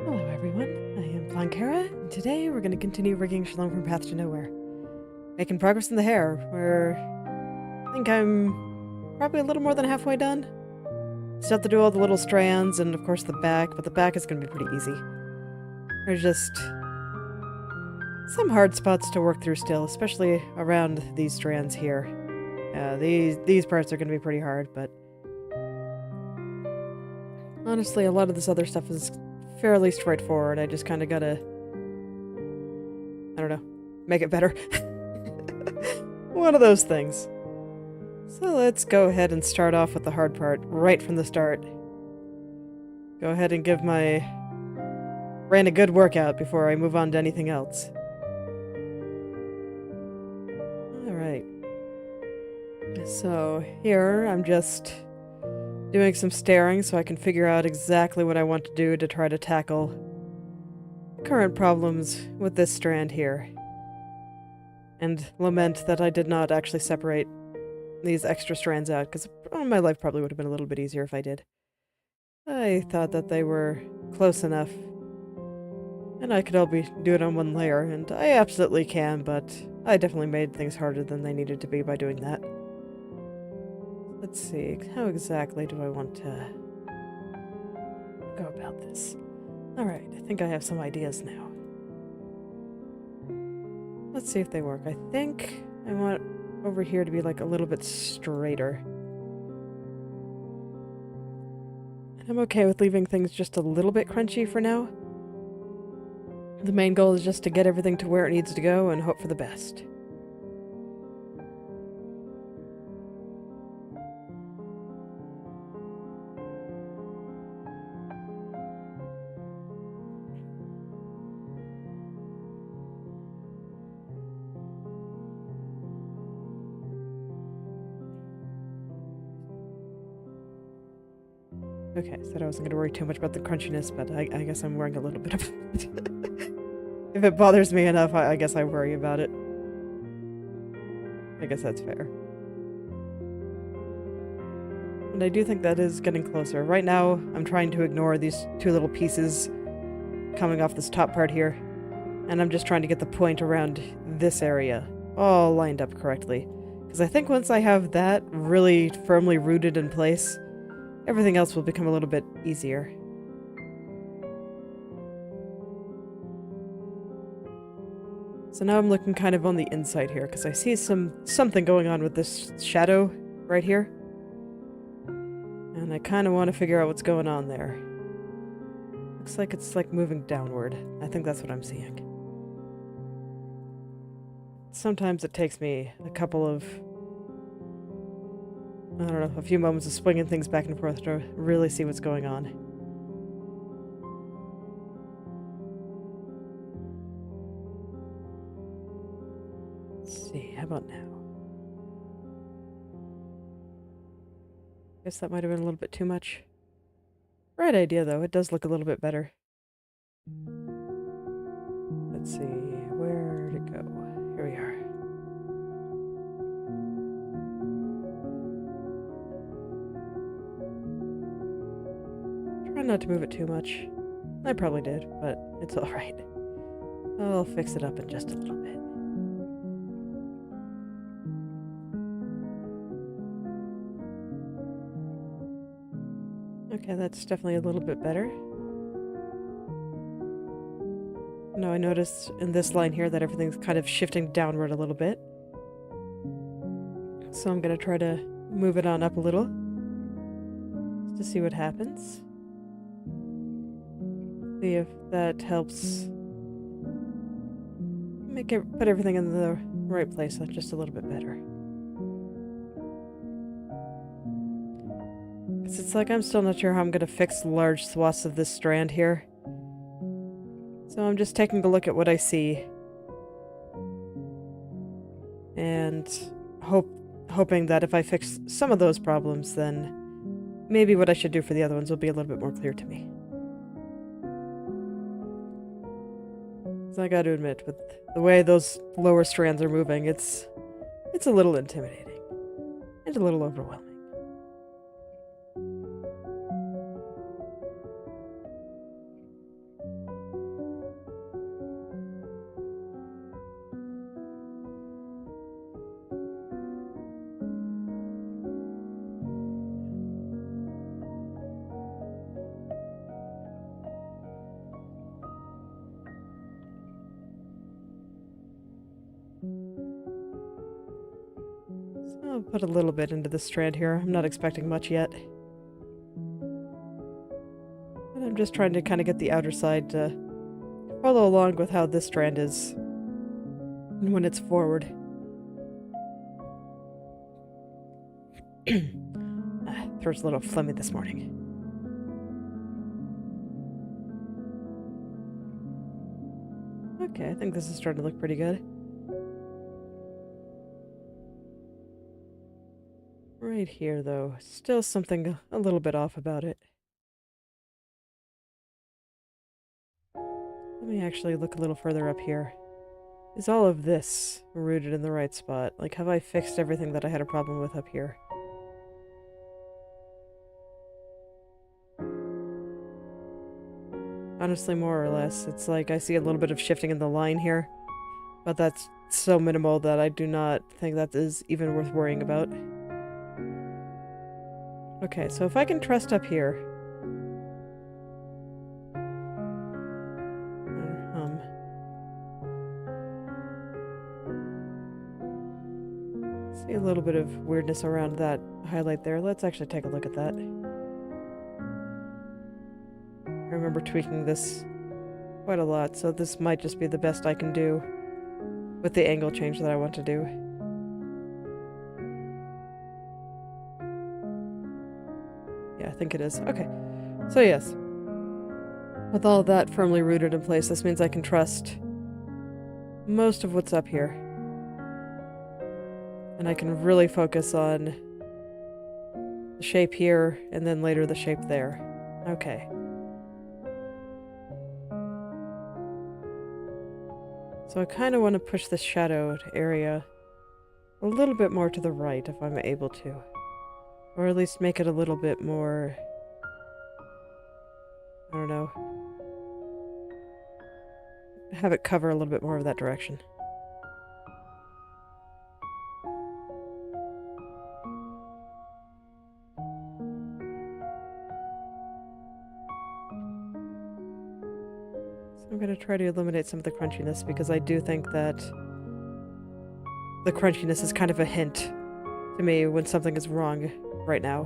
Hello everyone, I am Blankara, and today we're going to continue rigging Shalom from Path to Nowhere. Making progress in the hair. I think I'm probably a little more than halfway done. Still have to do all the little strands and of course the back, but the back is going to be pretty easy. There's just some hard spots to work through still, especially around these strands here. These parts are going to be pretty hard, but honestly a lot of this other stuff is fairly straightforward. I just kind of gotta, I don't know, make it better. One of those things. So let's go ahead and start off with the hard part right from the start. Go ahead and give my brain a good workout before I move on to anything else. Alright. So here I'm just doing some staring so I can figure out exactly what I want to do to try to tackle current problems with this strand here. And lament that I did not actually separate these extra strands out, because my life probably would have been a little bit easier if I did. I thought that they were close enough, and I could do it on one layer, and I absolutely can, but I definitely made things harder than they needed to be by doing that. Let's see, how exactly do I want to go about this? Alright, I think I have some ideas now. Let's see if they work. I think I want over here to be like a little bit straighter. And I'm okay with leaving things just a little bit crunchy for now. The main goal is just to get everything to where it needs to go and hope for the best. Okay, said I wasn't going to worry too much about the crunchiness, but I guess I'm worrying a little bit about it. If it bothers me enough, I guess I worry about it. I guess that's fair. And I do think that is getting closer. Right now, I'm trying to ignore these two little pieces coming off this top part here. And I'm just trying to get the point around this area all lined up correctly. Because I think once I have that really firmly rooted in place, everything else will become a little bit easier. So now I'm looking kind of on the inside here, because I see something going on with this shadow right here. And I kind of want to figure out what's going on there. Looks like it's like moving downward. I think that's what I'm seeing. Sometimes it takes me a couple of, I don't know, a few moments of swinging things back and forth to really see what's going on. Let's see, how about now? Guess that might have been a little bit too much. Right idea, though. It does look a little bit better. Let's see, where'd it go? Here we are. Try not to move it too much. I probably did, but it's alright. I'll fix it up in just a little bit. Okay, that's definitely a little bit better. Now I noticed in this line here that everything's kind of shifting downward a little bit. So I'm going to try to move it on up a little just to see what happens. See if that helps put everything in the right place just a little bit better. Because it's like I'm still not sure how I'm going to fix large swaths of this strand here. So I'm just taking a look at what I see. And hoping that if I fix some of those problems, then maybe what I should do for the other ones will be a little bit more clear to me. So I got to admit, with the way those lower strands are moving, it's a little intimidating. And a little overwhelming. I'll put a little bit into the strand here. I'm not expecting much yet. But I'm just trying to kind of get the outer side to follow along with how this strand is when it's forward. Throat's a little phlegmy this morning. Okay, I think this is starting to look pretty good. Right here, though, still something a little bit off about it. Let me actually look a little further up here. Is all of this rooted in the right spot? Like, have I fixed everything that I had a problem with up here? Honestly, more or less. It's like I see a little bit of shifting in the line here, but that's so minimal that I do not think that is even worth worrying about. Okay, so if I can trust up here... See a little bit of weirdness around that highlight there. Let's actually take a look at that. I remember tweaking this quite a lot, so this might just be the best I can do with the angle change that I want to do. Yeah, I think it is. Okay. So yes. With all that firmly rooted in place, this means I can trust most of what's up here. And I can really focus on the shape here, and then later the shape there. Okay. So I kind of want to push this shadowed area a little bit more to the right if I'm able to. Or at least make it a little bit more... I don't know. Have it cover a little bit more of that direction. I'm going to try to eliminate some of the crunchiness because I do think that the crunchiness is kind of a hint to me when something is wrong right now.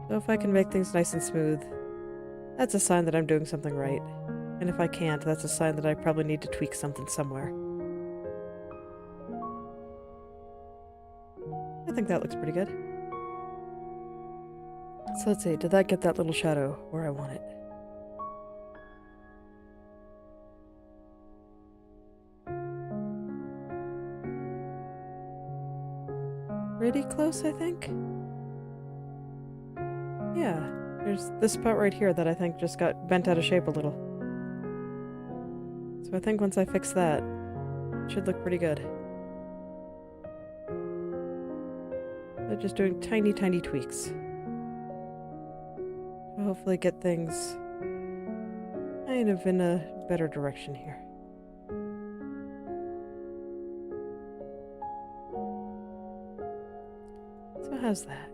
So if I can make things nice and smooth, that's a sign that I'm doing something right. And if I can't, that's a sign that I probably need to tweak something somewhere. I think that looks pretty good. So let's see, did that get that little shadow where I want it? Pretty close, I think? Yeah, there's this spot right here that I think just got bent out of shape a little. So I think once I fix that, it should look pretty good. They're just doing tiny, tiny tweaks to hopefully get things kind of in a better direction here. So how's that?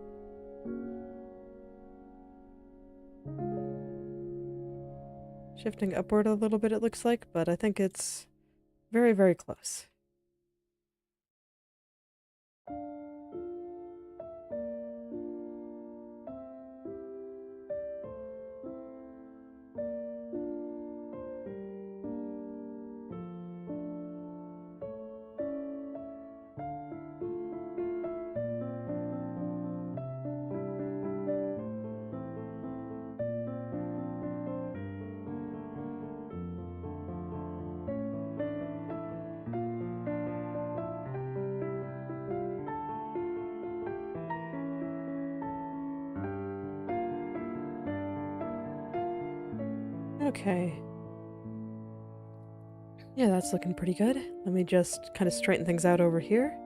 Shifting upward a little bit, it looks like, but I think it's very, very close. Okay. Yeah, that's looking pretty good. Let me just kind of straighten things out over here.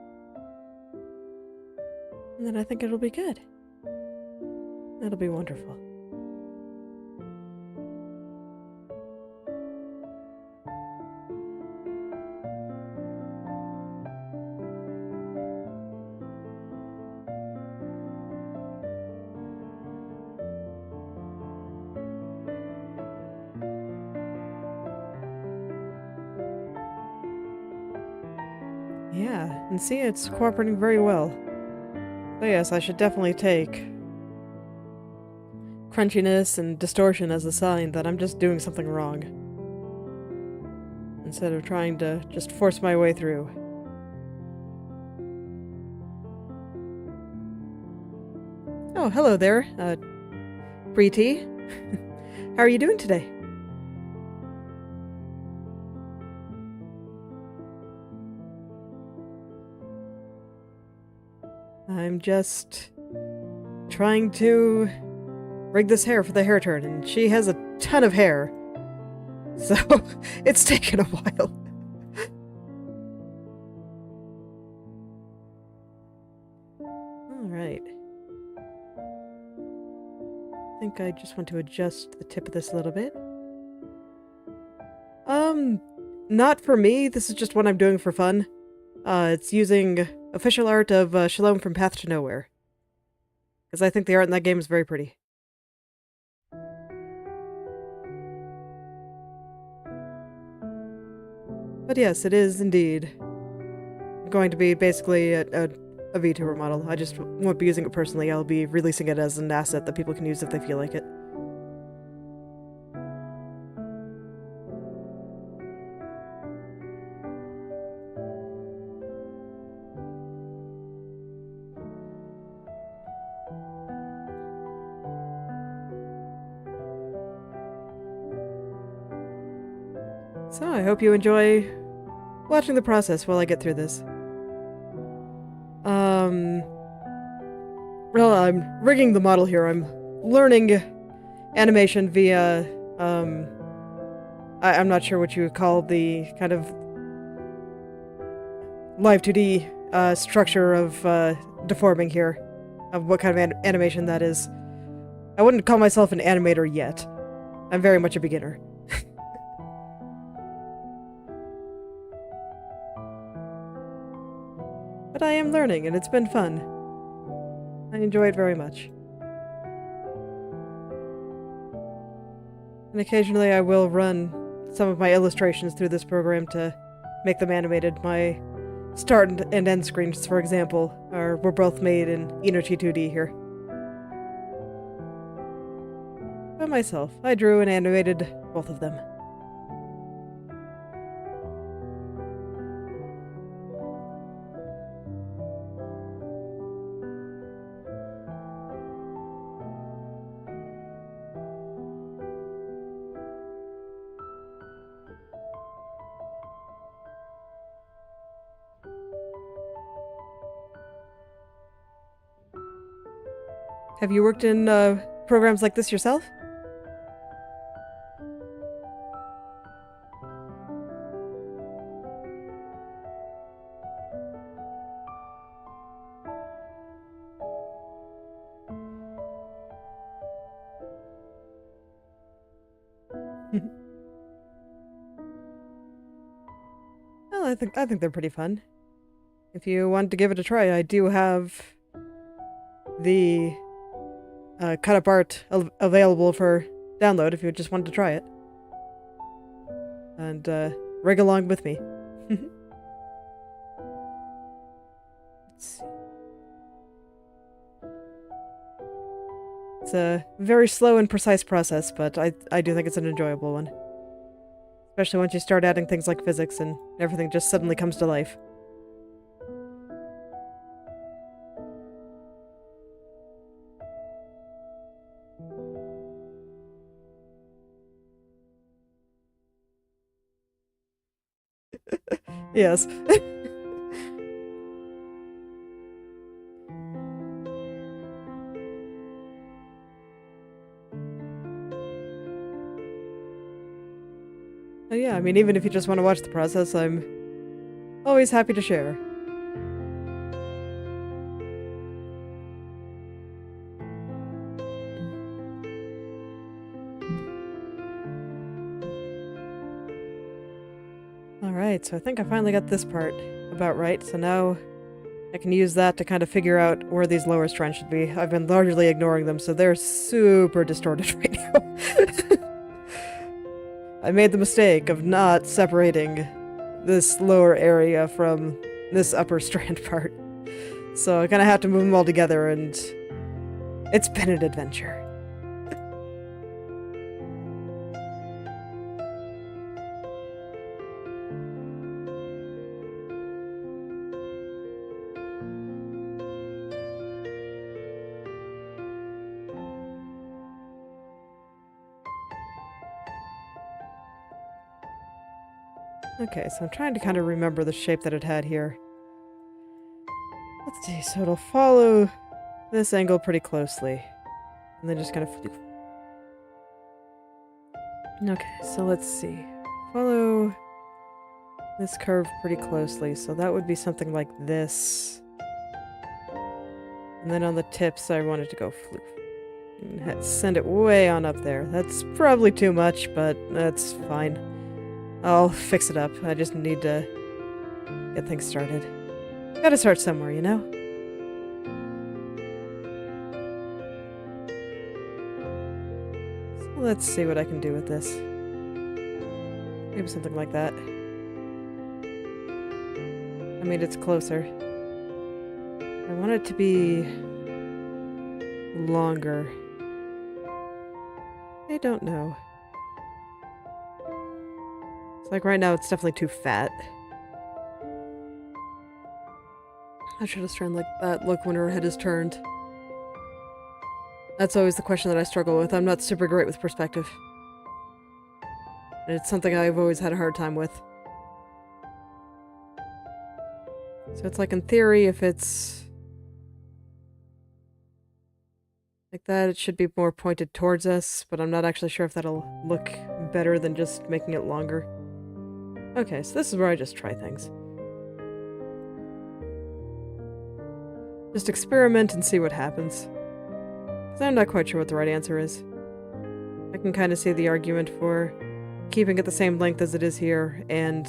And then I think it'll be good. That'll be wonderful. Yeah, and see, it's cooperating very well. So yes, I should definitely take crunchiness and distortion as a sign that I'm just doing something wrong, instead of trying to just force my way through. Oh, hello there, Preeti. How are you doing today? I'm just trying to rig this hair for the hair turn, and she has a ton of hair. So, it's taken a while. Alright. I think I just want to adjust the tip of this a little bit. Not for me. This is just what I'm doing for fun. It's using official art of Shalom from Path to Nowhere. Because I think the art in that game is very pretty. But yes, it is indeed going to be basically a VTuber model. I just won't be using it personally. I'll be releasing it as an asset that people can use if they feel like it. So I hope you enjoy watching the process while I get through this. Well, I'm rigging the model here. I'm learning animation via, I'm not sure what you would call the kind of live 2D structure of deforming here, of what kind of animation that is. I wouldn't call myself an animator yet. I'm very much a beginner. But I am learning, and it's been fun. I enjoy it very much. And occasionally I will run some of my illustrations through this program to make them animated. My start and end screens, for example, were both made in Inochi2D here. By myself. I drew and animated both of them. Have you worked in programs like this yourself? Well, I think they're pretty fun. If you want to give it a try, I do have the cut-up art available for download if you just wanted to try it. And rig along with me. Let's see. It's a very slow and precise process, but I do think it's an enjoyable one. Especially once you start adding things like physics and everything just suddenly comes to life. Yes. Yeah, I mean, even if you just want to watch the process, I'm always happy to share. Alright, so I think I finally got this part about right, so now I can use that to kind of figure out where these lower strands should be. I've been largely ignoring them, so they're super distorted right now. I made the mistake of not separating this lower area from this upper strand part. So I kind of have to move them all together, and it's been an adventure. Okay, so I'm trying to kind of remember the shape that it had here. Let's see, so it'll follow this angle pretty closely. And then just kind of flip. Okay, so let's see. Follow this curve pretty closely, so that would be something like this. And then on the tips, I wanted to go floof. And send it way on up there. That's probably too much, but that's fine. I'll fix it up. I just need to get things started. Gotta start somewhere, you know? So let's see what I can do with this. Maybe something like that. I mean, it's closer. I want it to be longer. I don't know. It's like right now it's definitely too fat. I should have turned like that look when her head is turned. That's always the question that I struggle with. I'm not super great with perspective. And it's something I've always had a hard time with. So it's like in theory, if it's like that, it should be more pointed towards us, but I'm not actually sure if that'll look better than just making it longer. Okay, so this is where I just try things. Just experiment and see what happens. Because I'm not quite sure what the right answer is. I can kind of see the argument for keeping it the same length as it is here, and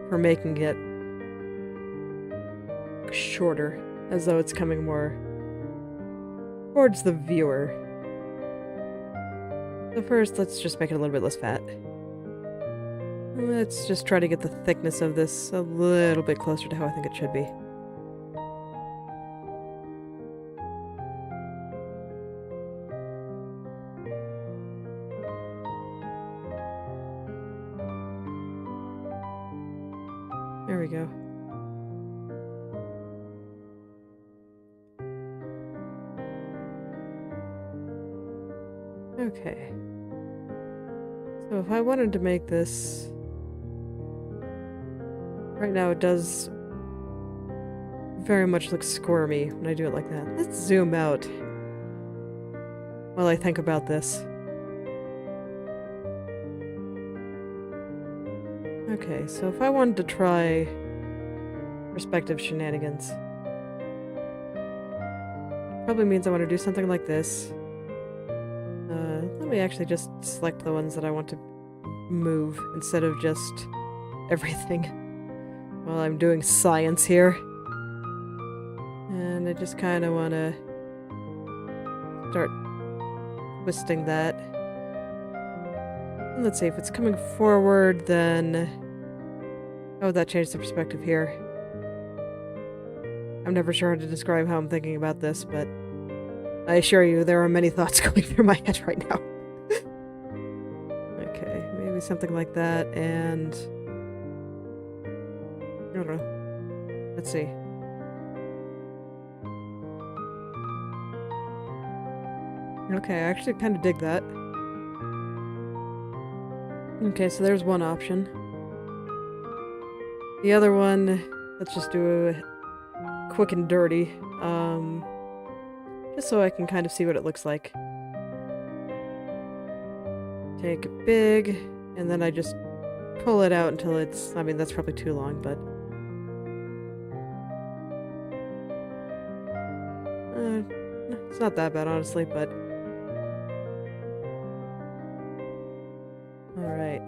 for making it shorter, as though it's coming more towards the viewer. So first, let's just make it a little bit less fat. Let's just try to get the thickness of this a little bit closer to how I think it should be. There we go. Okay. So if I wanted to make this... Right now it does very much look squirmy when I do it like that. Let's zoom out while I think about this. Okay, so if I wanted to try perspective shenanigans, probably means I want to do something like this. Let me actually just select the ones that I want to move instead of just everything while I'm doing science here. And I just kind of want to start twisting that. And let's see, if it's coming forward, then how would that change the perspective here? I'm never sure how to describe how I'm thinking about this, but I assure you there are many thoughts going through my head right now. Okay, maybe something like that, and I don't know. Let's see. Okay, I actually kind of dig that. Okay, so there's one option. The other one, let's just do a quick and dirty, just so I can kind of see what it looks like. Take it big, and then I just pull it out until it's, I mean, that's probably too long, but... it's not that bad, honestly, but... Alright.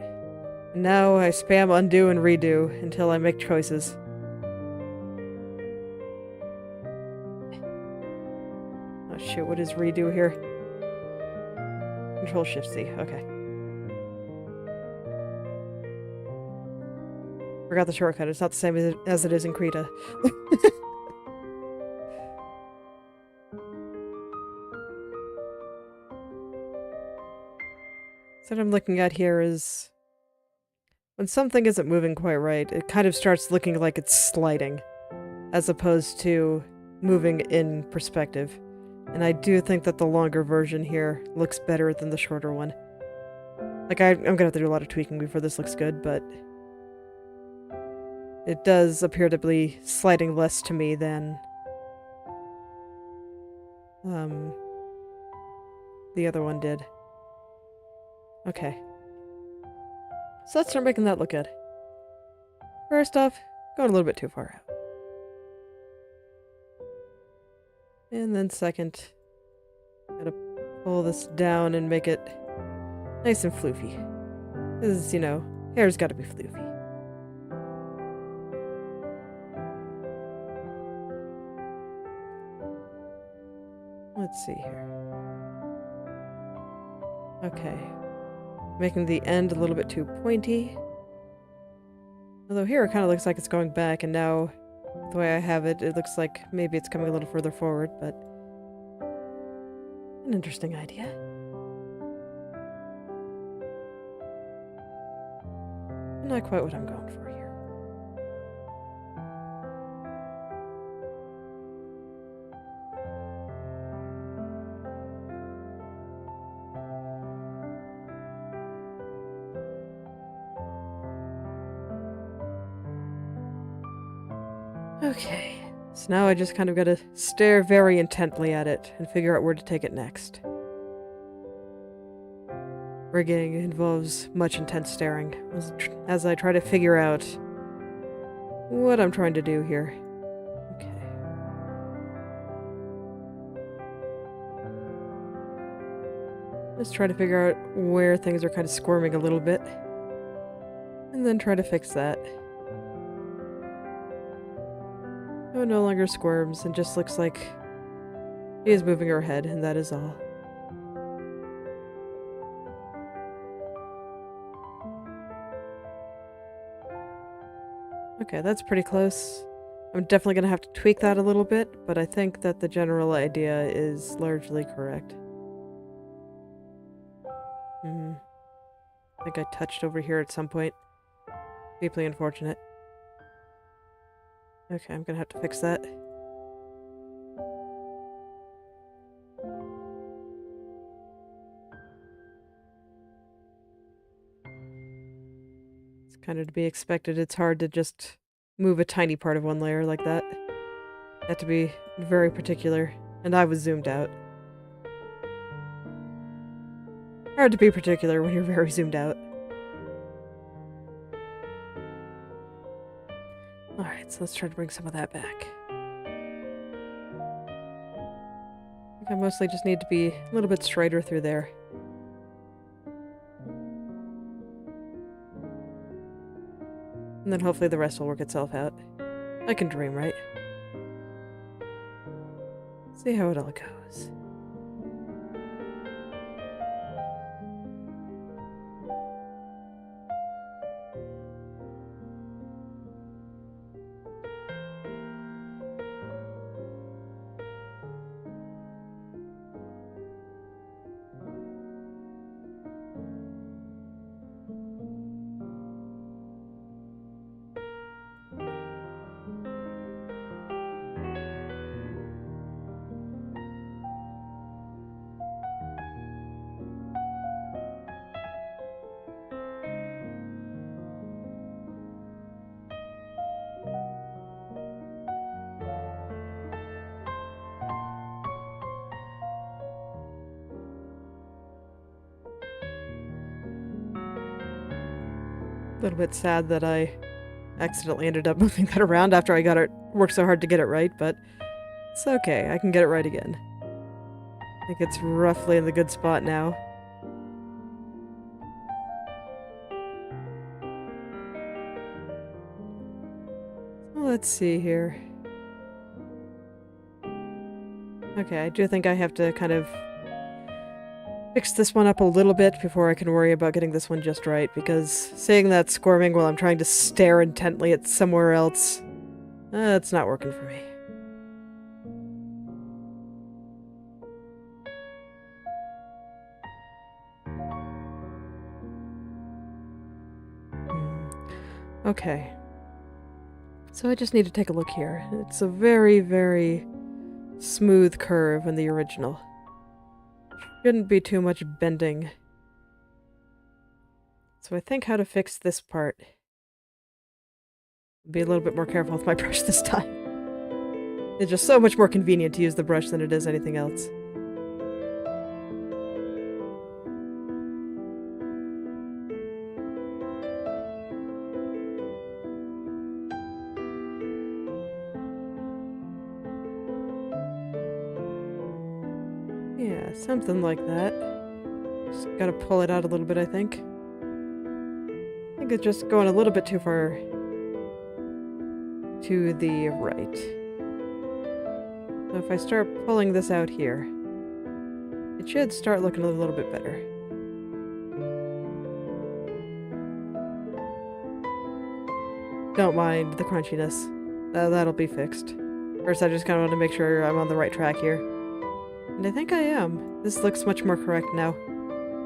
Now I spam undo and redo until I make choices. Oh shoot, what is redo here? Control Shift C, okay. Forgot the shortcut, it's not the same as it is in Krita. So what I'm looking at here is when something isn't moving quite right, it kind of starts looking like it's sliding, as opposed to moving in perspective. And I do think that the longer version here looks better than the shorter one. Like, I'm gonna have to do a lot of tweaking before this looks good, but... it does appear to be sliding less to me than the other one did. Okay. So let's start making that look good. First off, going a little bit too far out. And then second, gotta pull this down and make it nice and floofy. Because, you know, hair's gotta be floofy. Let's see here. Okay. Making the end a little bit too pointy. Although here it kind of looks like it's going back, and now the way I have it, it looks like maybe it's coming a little further forward, but an interesting idea. Not quite what I'm going for here. Okay, so now I just kind of gotta stare very intently at it and figure out where to take it next. Rigging involves much intense staring as I try to figure out what I'm trying to do here. Okay. Let's try to figure out where things are kind of squirming a little bit, and then try to fix that. Oh, it no longer squirms and just looks like she is moving her head, and that is all. Okay, that's pretty close. I'm definitely going to have to tweak that a little bit, but I think that the general idea is largely correct. I think I touched over here at some point. Deeply unfortunate. Okay, I'm going to have to fix that. It's kind of to be expected. It's hard to just move a tiny part of one layer like that. You have to be very particular, and I was zoomed out. Hard to be particular when you're very zoomed out. Alright, so let's try to bring some of that back. I think I mostly just need to be a little bit straighter through there. And then hopefully the rest will work itself out. I can dream, right? See how it all goes. A little bit sad that I accidentally ended up moving that around after I got it, worked so hard to get it right, but it's okay, I can get it right again. I think it's roughly in the good spot now. Let's see here. Okay, I do think I have to kind of fix this one up a little bit before I can worry about getting this one just right, because seeing that squirming while I'm trying to stare intently at somewhere else, it's not working for me. Okay. So I just need to take a look here. It's a very, very smooth curve in the original. Shouldn't be too much bending. So I think how to fix this part Be a little bit more careful with my brush this time. It's just so much more convenient to use the brush than it is anything else. Yeah, something like that. Just gotta pull it out a little bit, I think. I think it's just going a little bit too far to the right. So if I start pulling this out here, it should start looking a little bit better. Don't mind the crunchiness. That'll be fixed. First, I just kind of want to make sure I'm on the right track here. And I think I am. This looks much more correct now.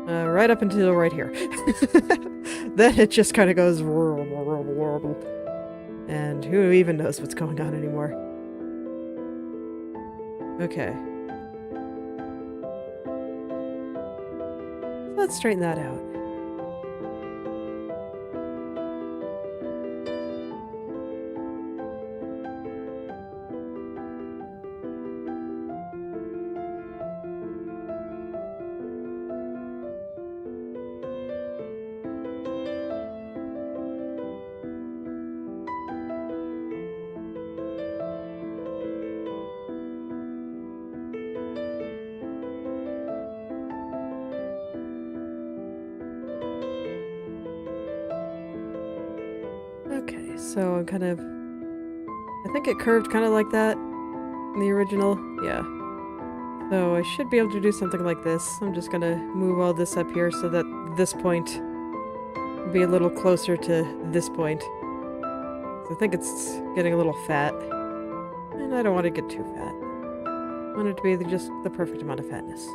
Right up until right here. Then it just kind of goes... And who even knows what's going on anymore. Okay. Let's straighten that out. Okay, so I'm kind of... I think it curved kind of like that in the original. Yeah. So I should be able to do something like this. I'm just gonna move all this up here so that this point will be a little closer to this point. So I think it's getting a little fat. And I don't want to get too fat. I want it to be just the perfect amount of fatness.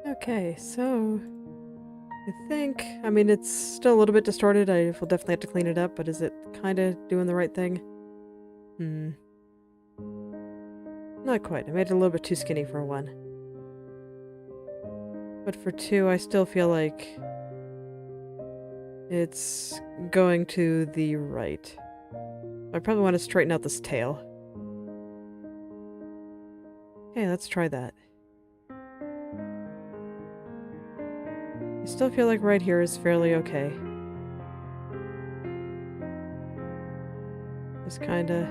Okay, so I mean, it's still a little bit distorted. I will definitely have to clean it up, but is it kind of doing the right thing? Not quite. I made it a little bit too skinny for one. But for two, I still feel like it's going to the right. I probably want to straighten out this tail. Okay, let's try that. I still feel like right here is fairly okay. Just kind of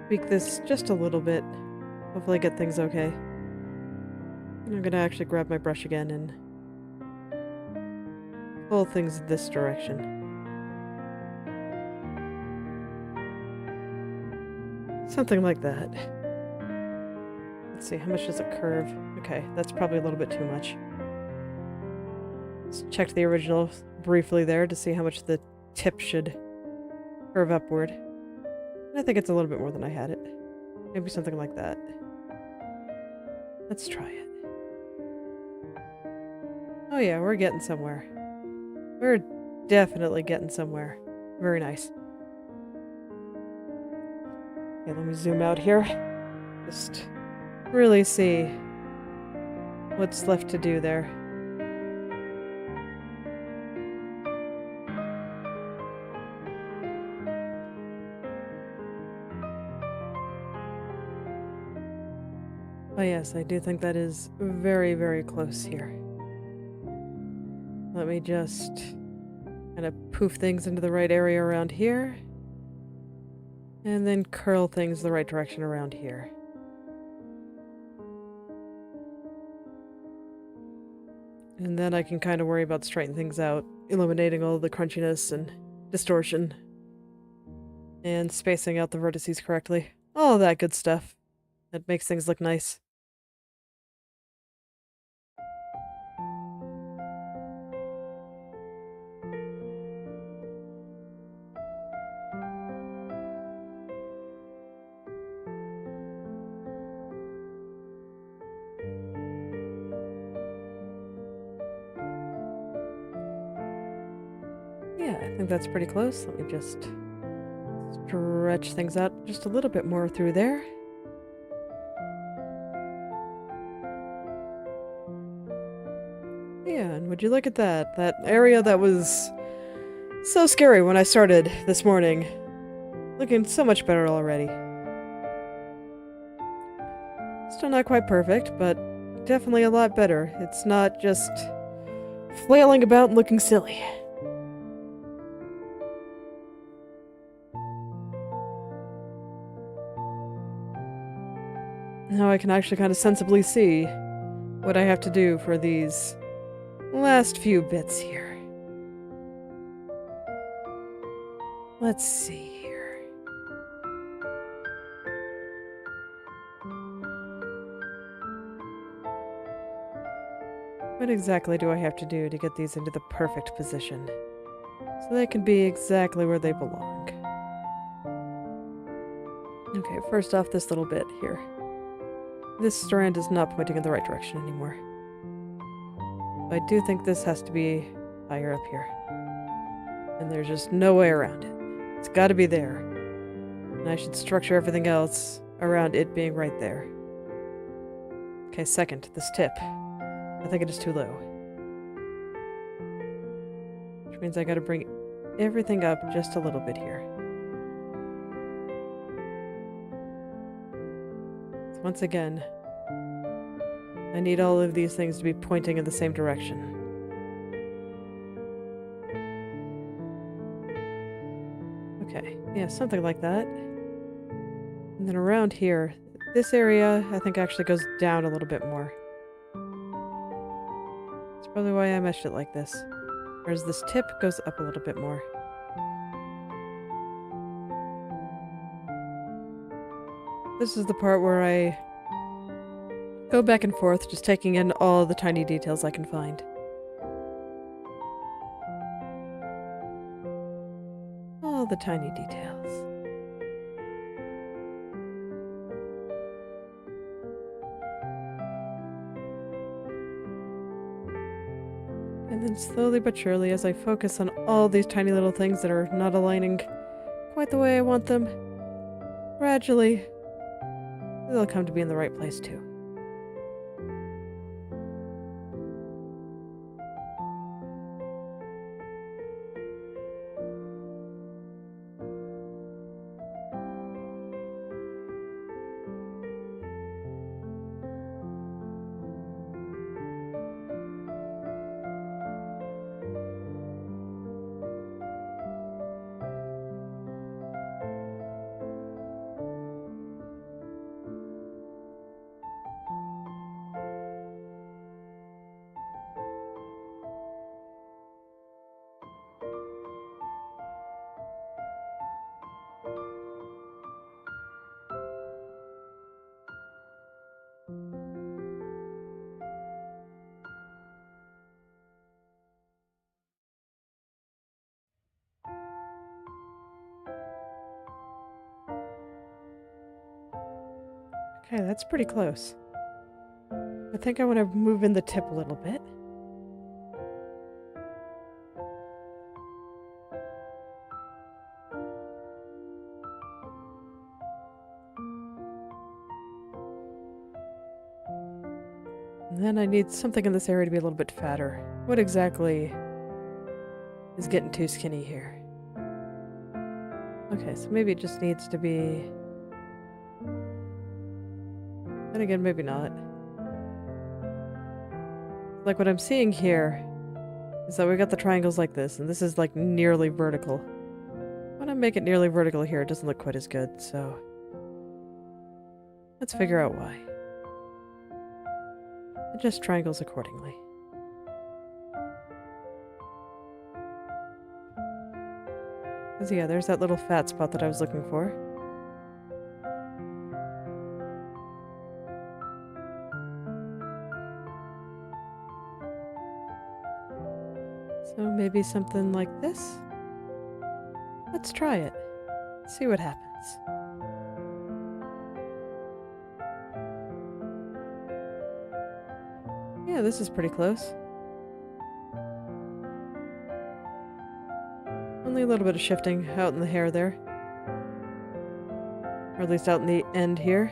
tweak this just a little bit. Hopefully get things okay. I'm gonna actually grab my brush again and pull things this direction. Something like that. Let's see, how much does it curve? Okay, that's probably a little bit too much. Let's check the original briefly there to see how much the tip should curve upward. And I think it's a little bit more than I had it. Maybe something like that. Let's try it. Oh yeah, we're getting somewhere. We're definitely getting somewhere. Very nice. Okay, let me zoom out here. Just really see what's left to do there. Oh yes, I do think that is very, very close here. Let me just kind of poof things into the right area around here. And then curl things the right direction around here. And then I can kind of worry about straightening things out, eliminating all the crunchiness and distortion and spacing out the vertices correctly. All that good stuff that makes things look nice. Yeah, I think that's pretty close. Let me just stretch things out just a little bit more through there. Yeah, and would you look at that? That area that was so scary when I started this morning. Looking so much better already. Still not quite perfect, but definitely a lot better. It's not just flailing about and looking silly. Now I can actually kind of sensibly see what I have to do for these last few bits here. Let's see here. What exactly do I have to do to get these into the perfect position so they can be exactly where they belong? Okay, first off, this little bit here. This strand is not pointing in the right direction anymore. I do think this has to be higher up here. And there's just no way around it. It's got to be there. And I should structure everything else around it being right there. Okay, second, this tip. I think it is too low. Which means I got to bring everything up just a little bit here. So once again, I need all of these things to be pointing in the same direction. Okay, yeah, something like that. And then around here, this area, I think actually goes down a little bit more. That's probably why I meshed it like this. Whereas this tip goes up a little bit more. This is the part where I go back and forth, just taking in all the tiny details I can find. All the tiny details. And then slowly but surely, as I focus on all these tiny little things that are not aligning quite the way I want them, gradually, they'll come to be in the right place too. Okay, that's pretty close. I think I want to move in the tip a little bit. And then I need something in this area to be a little bit fatter. What exactly is getting too skinny here? Okay, so maybe it just needs to be... Then again, maybe not. Like what I'm seeing here is that we got the triangles like this, and this is like nearly vertical. When I make it nearly vertical here, it doesn't look quite as good, so... Let's figure out why. Adjust triangles accordingly. Because yeah, there's that little fat spot that I was looking for. So maybe something like this? Let's try it. See what happens. Yeah, this is pretty close. Only a little bit of shifting out in the hair there. Or at least out in the end here.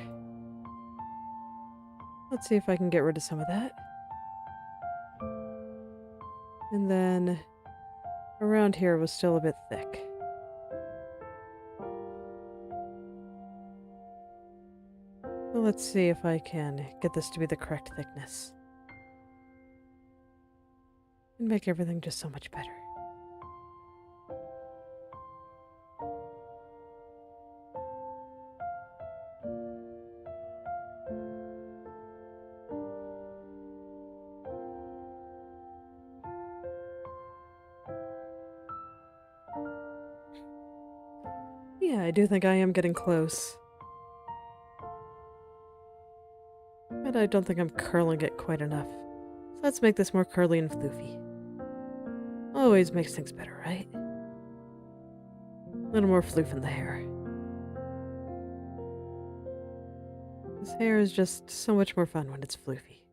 Let's see if I can get rid of some of that. And then around here was still a bit thick. So let's see if I can get this to be the correct thickness. And make everything just so much better. Yeah, I do think I am getting close. But I don't think I'm curling it quite enough. So let's make this more curly and floofy. Always makes things better, right? A little more floof in the hair. This hair is just so much more fun when it's floofy.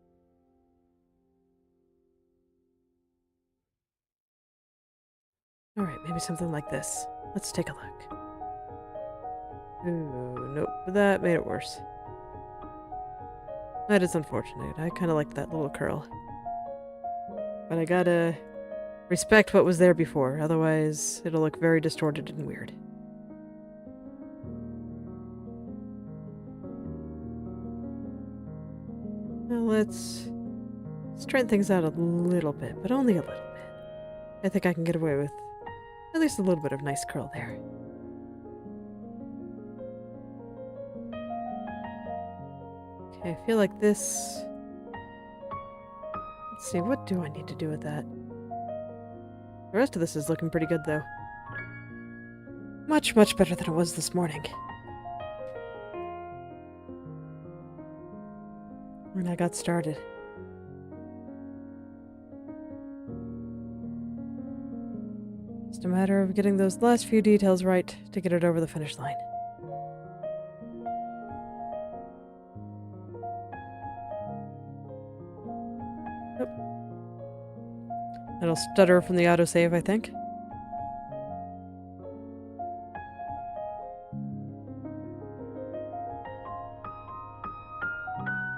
Alright, maybe something like this. Let's take a look. Ooh, nope. That made it worse. That is unfortunate. I kind of liked that little curl. But I gotta respect what was there before, otherwise it'll look very distorted and weird. Now let's straighten things out a little bit, but only a little bit. I think I can get away with at least a little bit of nice curl there. Okay, I feel like this... Let's see, what do I need to do with that? The rest of this is looking pretty good, though. Much, much better than it was this morning. When I got started. Just a matter of getting those last few details right to get it over the finish line. Nope. It'll stutter from the autosave, I think.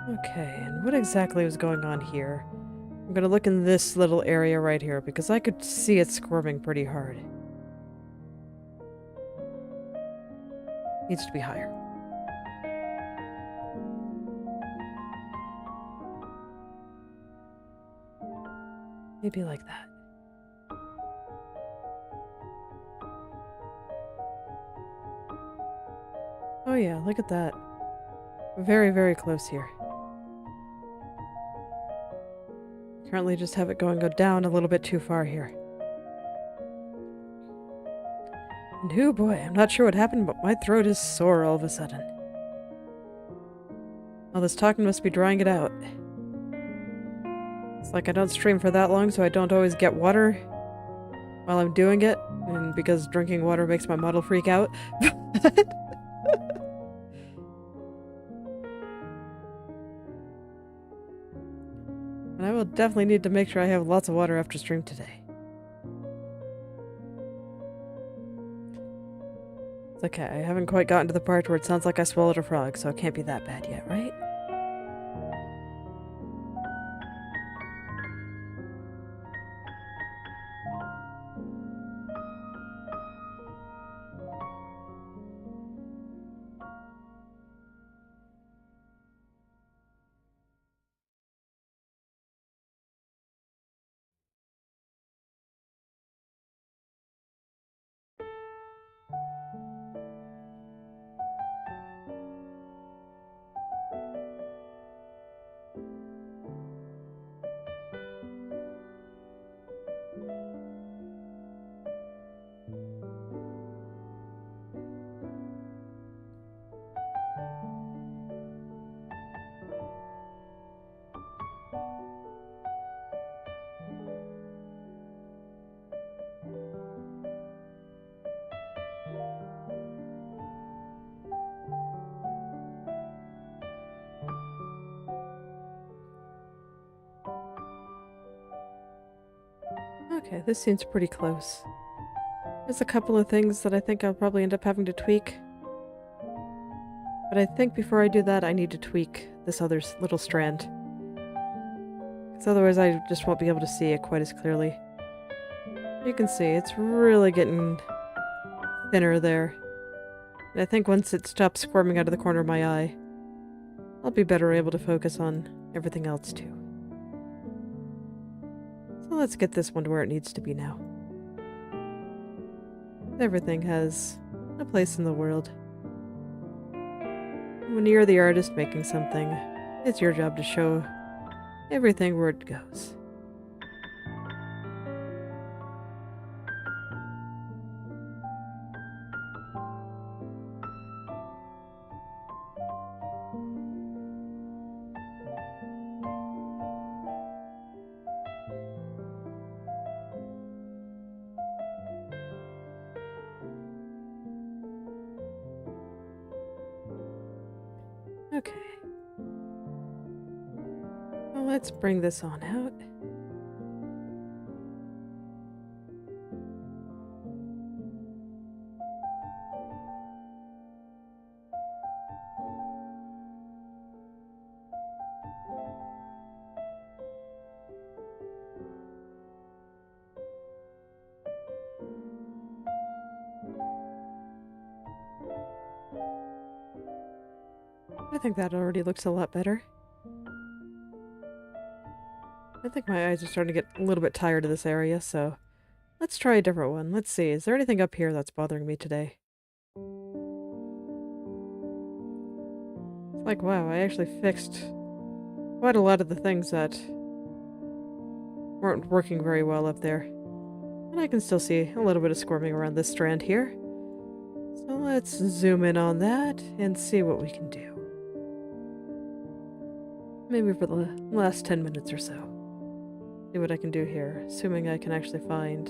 Okay, and what exactly was going on here? I'm gonna look in this little area right here, because I could see it squirming pretty hard. Needs to be higher. Maybe like that. Oh yeah, look at that. Very, very close here. Currently just have it go down a little bit too far here. And oh boy, I'm not sure what happened, but my throat is sore all of a sudden. All this talking must be drying it out. It's like I don't stream for that long, so I don't always get water while I'm doing it, and because drinking water makes my model freak out. And I will definitely need to make sure I have lots of water after stream today. It's okay, I haven't quite gotten to the part where it sounds like I swallowed a frog, so it can't be that bad yet, right? Okay, this seems pretty close. There's a couple of things that I think I'll probably end up having to tweak. But I think before I do that, I need to tweak this other little strand. Because otherwise I just won't be able to see it quite as clearly. You can see, it's really getting thinner there. And I think once it stops squirming out of the corner of my eye, I'll be better able to focus on everything else too. So let's get this one to where it needs to be now. Everything has a place in the world. When you're the artist making something, it's your job to show everything where it goes. Okay. Well, let's bring this on out. I think that already looks a lot better. I think my eyes are starting to get a little bit tired of this area, so let's try a different one. Let's see, is there anything up here that's bothering me today? It's like, wow, I actually fixed quite a lot of the things that weren't working very well up there. And I can still see a little bit of squirming around this strand here. So let's zoom in on that and see what we can do. Maybe for the last 10 minutes or so. See what I can do here, assuming I can actually find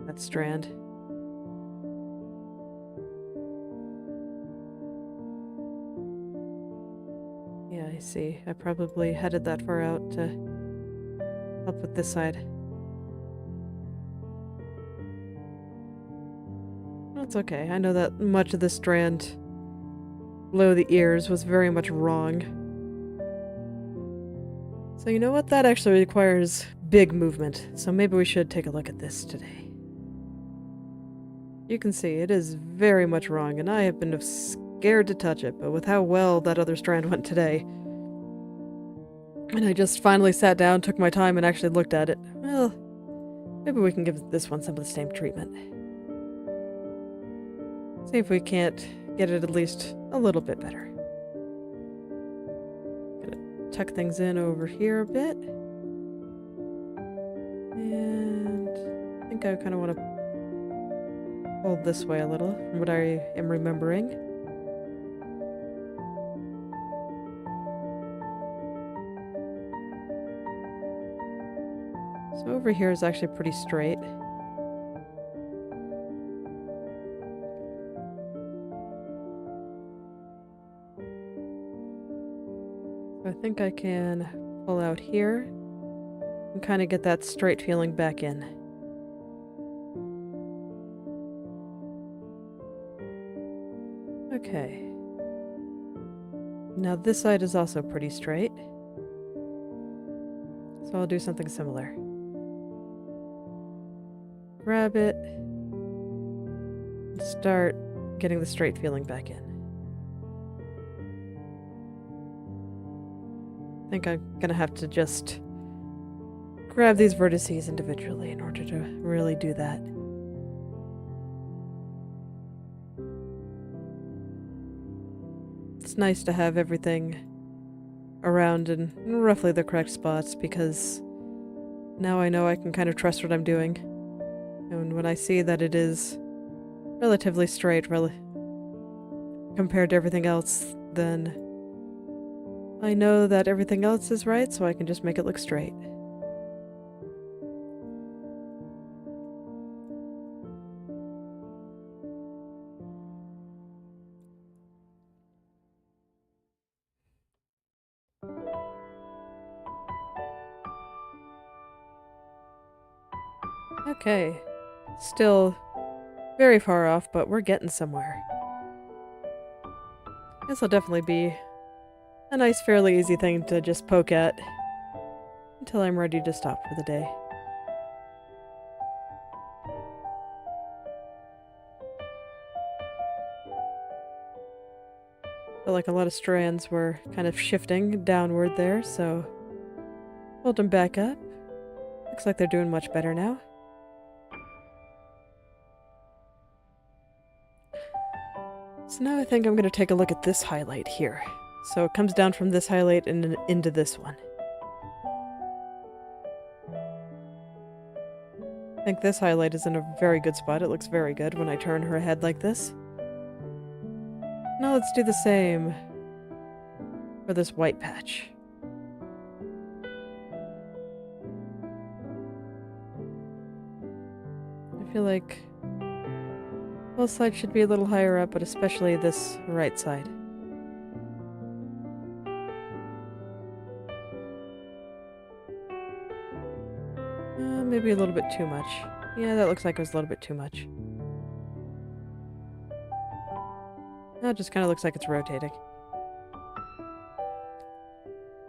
that strand. Yeah, I see. I probably headed that far out to help with this side. That's okay. I know that much of the strand below the ears was very much wrong. So you know what? That actually requires big movement. So maybe we should take a look at this today. You can see it is very much wrong, and I have been scared to touch it, but with how well that other strand went today, and I just finally sat down, took my time, and actually looked at it, well, maybe we can give this one some of the same treatment. See if we can't get it at least a little bit better. Gonna tuck things in over here a bit. And I think I kind of want to hold this way a little from what I am remembering. So over here is actually pretty straight. So I think I can pull out here and kind of get that straight feeling back in. Okay. Now this side is also pretty straight. So I'll do something similar. Grab it. And start getting the straight feeling back in. I think I'm gonna have to just grab these vertices individually in order to really do that. It's nice to have everything around in roughly the correct spots, because now I know I can kind of trust what I'm doing. And when I see that it is relatively straight compared to everything else, then I know that everything else is right, so I can just make it look straight. Okay. Still very far off, but we're getting somewhere. This will definitely be a nice, fairly easy thing to just poke at until I'm ready to stop for the day. Felt like a lot of strands were kind of shifting downward there, so hold them back up. Looks like they're doing much better now. So now I think I'm going to take a look at this highlight here. So it comes down from this highlight and into this one. I think this highlight is in a very good spot. It looks very good when I turn her head like this. Now let's do the same for this white patch. I feel like both sides should be a little higher up, but especially this right side. Maybe a little bit too much. Yeah, that looks like it was a little bit too much. That just kind of looks like it's rotating.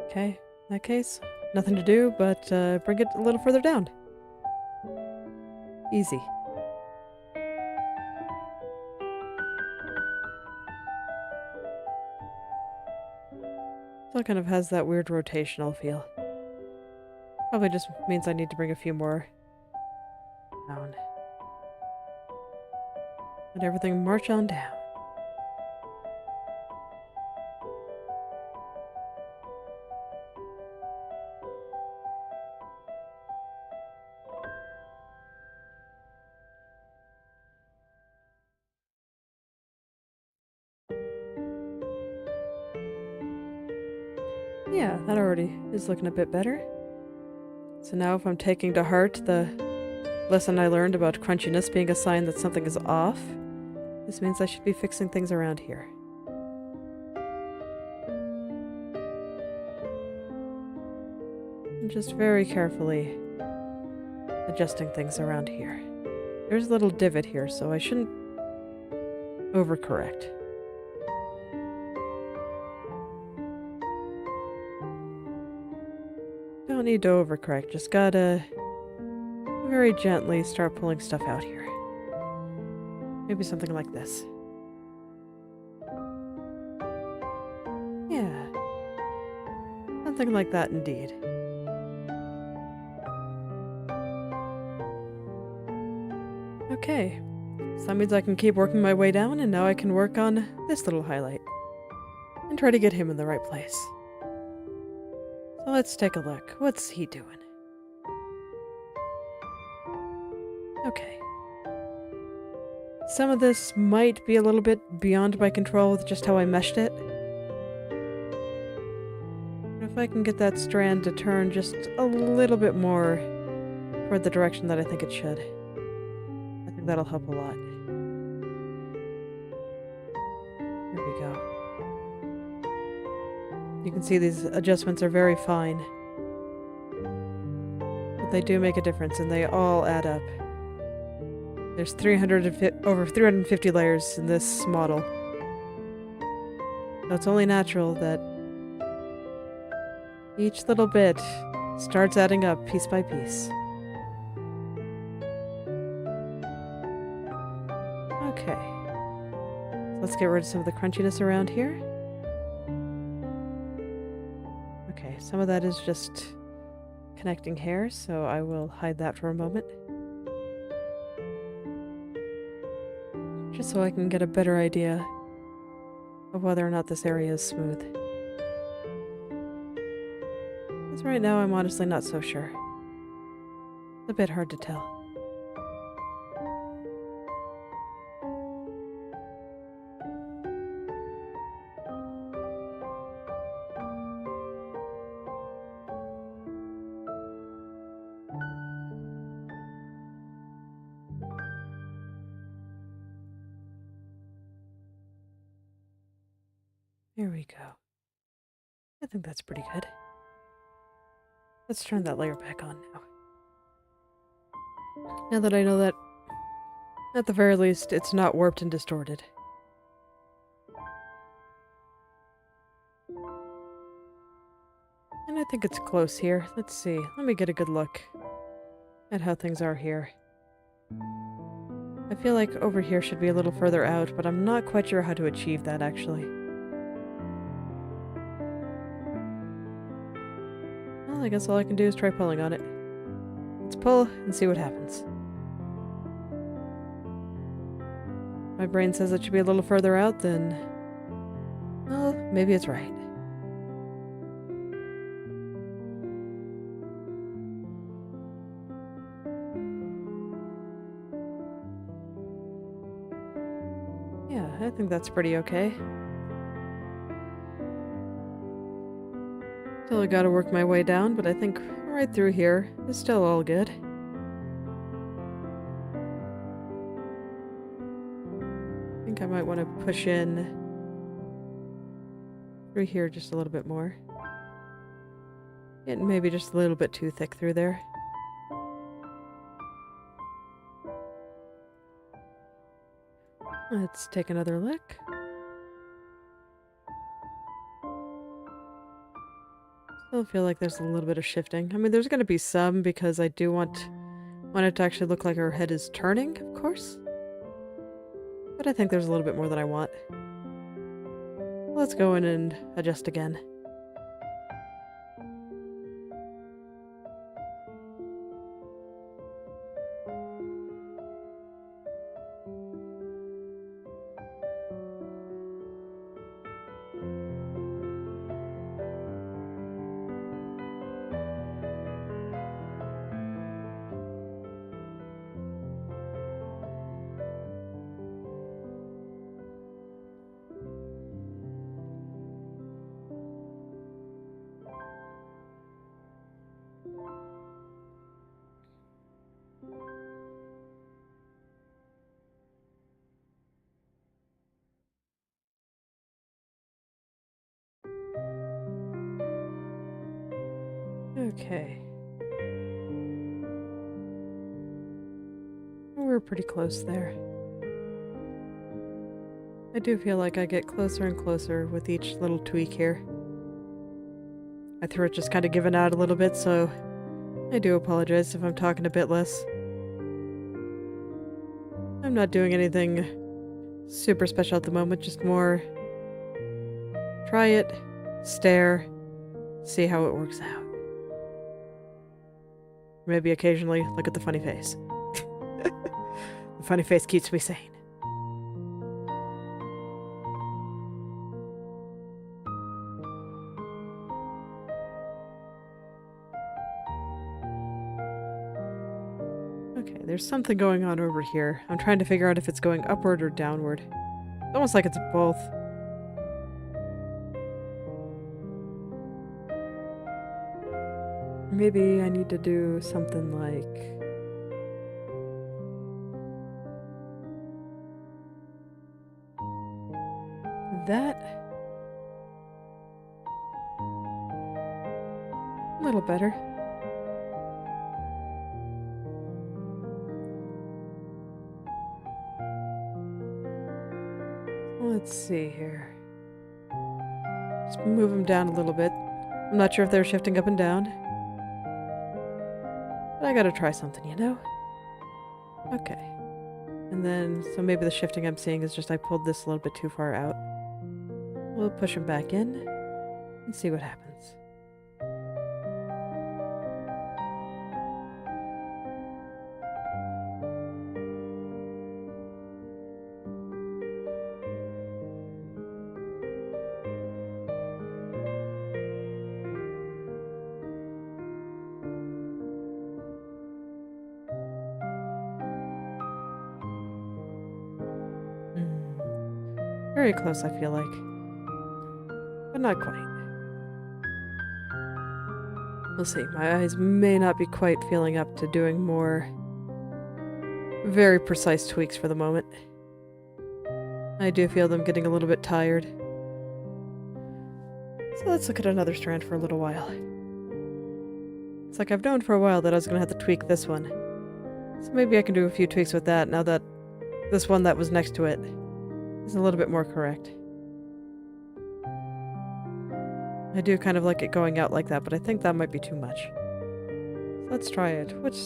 Okay, in that case, nothing to do but bring it a little further down. Easy. Still kind of has that weird rotational feel. Probably just means I need to bring a few more down. Let everything march on down. Yeah, that already is looking a bit better. So now if I'm taking to heart the lesson I learned about crunchiness being a sign that something is off, this means I should be fixing things around here. And just very carefully adjusting things around here. There's a little divot here, so I shouldn't overcorrect. Don't need to overcorrect, just gotta very gently start pulling stuff out here. Maybe something like this. Yeah. Something like that indeed. Okay. So that means I can keep working my way down, and now I can work on this little highlight. And try to get him in the right place. So let's take a look. What's he doing? Okay. Some of this might be a little bit beyond my control with just how I meshed it. But if I can get that strand to turn just a little bit more toward the direction that I think it should, I think that'll help a lot. Here we go. You can see these adjustments are very fine. But they do make a difference, and they all add up. There's over 350 layers in this model. So it's only natural that each little bit starts adding up piece by piece. Okay. So let's get rid of some of the crunchiness around here. Okay, some of that is just connecting hair, so I will hide that for a moment. Just so I can get a better idea of whether or not this area is smooth. Because right now I'm honestly not so sure. It's a bit hard to tell. There we go. I think that's pretty good. Let's turn that layer back on now. Now that I know that, at the very least, it's not warped and distorted. And I think it's close here. Let's see. Let me get a good look at how things are here. I feel like over here should be a little further out, but I'm not quite sure how to achieve that, actually. Well, I guess all I can do is try pulling on it. Let's pull and see what happens. My brain says it should be a little further out, then... well, maybe it's right. Yeah, I think that's pretty okay. Still I gotta work my way down, but I think right through here is still all good. I think I might want to push in through here just a little bit more. Getting maybe just a little bit too thick through there. Let's take another look. Still feel like there's a little bit of shifting. I mean, there's going to be some because I do want it to actually look like her head is turning, of course. But I think there's a little bit more than I want. Let's go in and adjust again. Okay. We're pretty close there. I do feel like I get closer and closer with each little tweak here. My throat just kind of given out a little bit, so I do apologize if I'm talking a bit less. I'm not doing anything super special at the moment, just more try it, stare, see how it works out. Maybe occasionally look at the funny face. The funny face keeps me sane. Okay, there's something going on over here. I'm trying to figure out if it's going upward or downward. It's almost like it's both. Maybe I need to do something like... that. A little better. Let's see here. Just move them down a little bit. I'm not sure if they're shifting up and down. But I gotta try something, you know? Okay. And then, so maybe the shifting I'm seeing is just I pulled this a little bit too far out. We'll push them back in and see what happens. Very close, I feel like. But not quite. We'll see. My eyes may not be quite feeling up to doing more very precise tweaks for the moment. I do feel them getting a little bit tired. So let's look at another strand for a little while. It's like I've known for a while that I was going to have to tweak this one. So maybe I can do a few tweaks with that now that this one that was next to it is a little bit more correct. I do kind of like it going out like that, but I think that might be too much. So let's try it. Which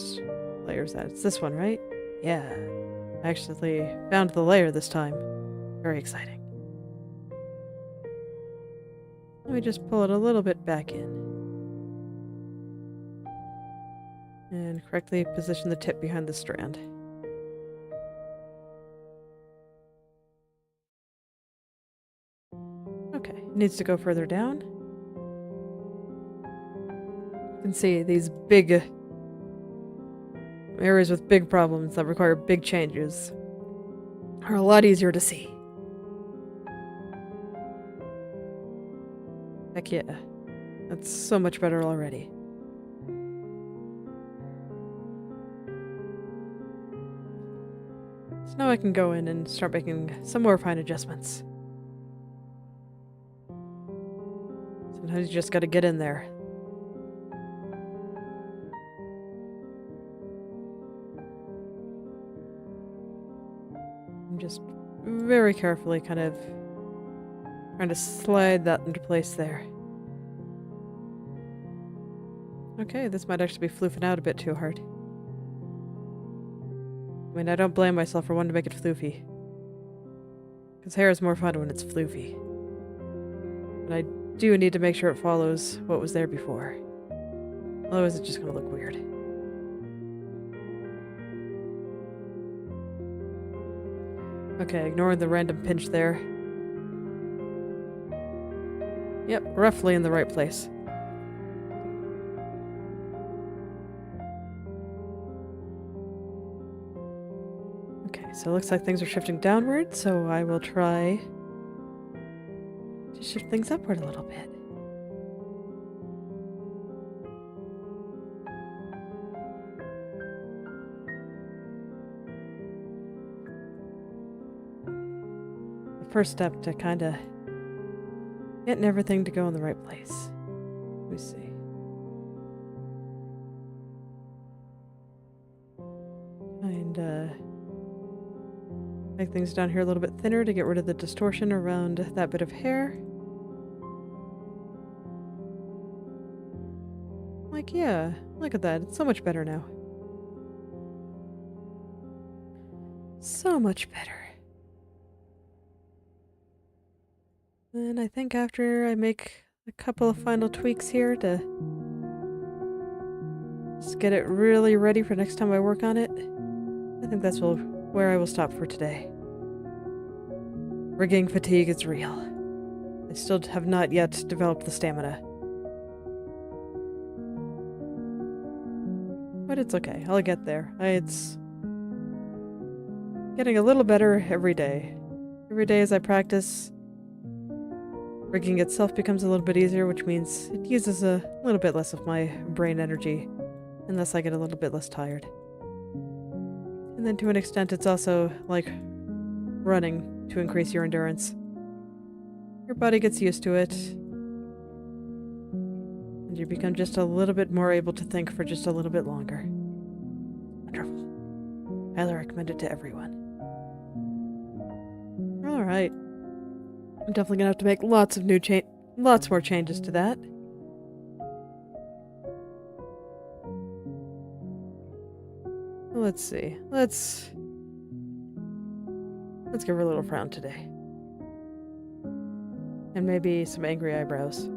layer is that? It's this one, right? Yeah. I actually found the layer this time. Very exciting. Let me just pull it a little bit back in. And correctly position the tip behind the strand. Okay, it needs to go further down. You can see these big areas with big problems that require big changes are a lot easier to see. Heck yeah. That's so much better already. So now I can go in and start making some more fine adjustments. Sometimes you just gotta get in there. I'm just very carefully kind of trying to slide that into place there. Okay, this might actually be floofing out a bit too hard. I mean, I don't blame myself for wanting to make it floofy. Because hair is more fun when it's floofy. But I do need to make sure it follows what was there before. Otherwise it's just gonna look weird. Okay, ignoring the random pinch there. Yep, roughly in the right place. Okay, so it looks like things are shifting downward, so I will try to shift things upward a little bit. The first step to kind of getting everything to go in the right place. Let me see. And make things down here a little bit thinner to get rid of the distortion around that bit of hair. Like, yeah, look at that. It's so much better now. So much better. And I think after I make a couple of final tweaks here to just get it really ready for next time I work on it, I think that's where I will stop for today. Rigging fatigue is real. I still have not yet developed the stamina. But it's okay. I'll get there. It's getting a little better every day. Every day as I practice, rigging itself becomes a little bit easier, which means it uses a little bit less of my brain energy, unless I get a little bit less tired. And then to an extent, it's also like running to increase your endurance. Your body gets used to it, and you become just a little bit more able to think for just a little bit longer. Wonderful. Highly recommend it to everyone. Alright. I'm definitely gonna have to make lots more changes to that. Let's see. Let's give her a little frown today. And maybe some angry eyebrows.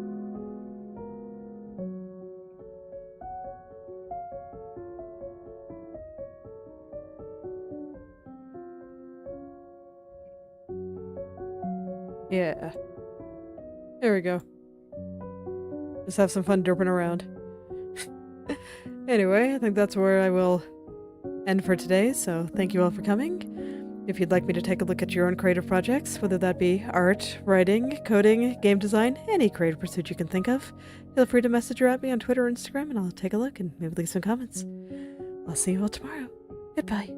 Yeah. There we go. Just have some fun derping around. Anyway, I think that's where I will end for today, so thank you all for coming. If you'd like me to take a look at your own creative projects, whether that be art, writing, coding, game design, any creative pursuit you can think of, feel free to message or at me on Twitter or Instagram and I'll take a look and maybe leave some comments. I'll see you all tomorrow. Goodbye.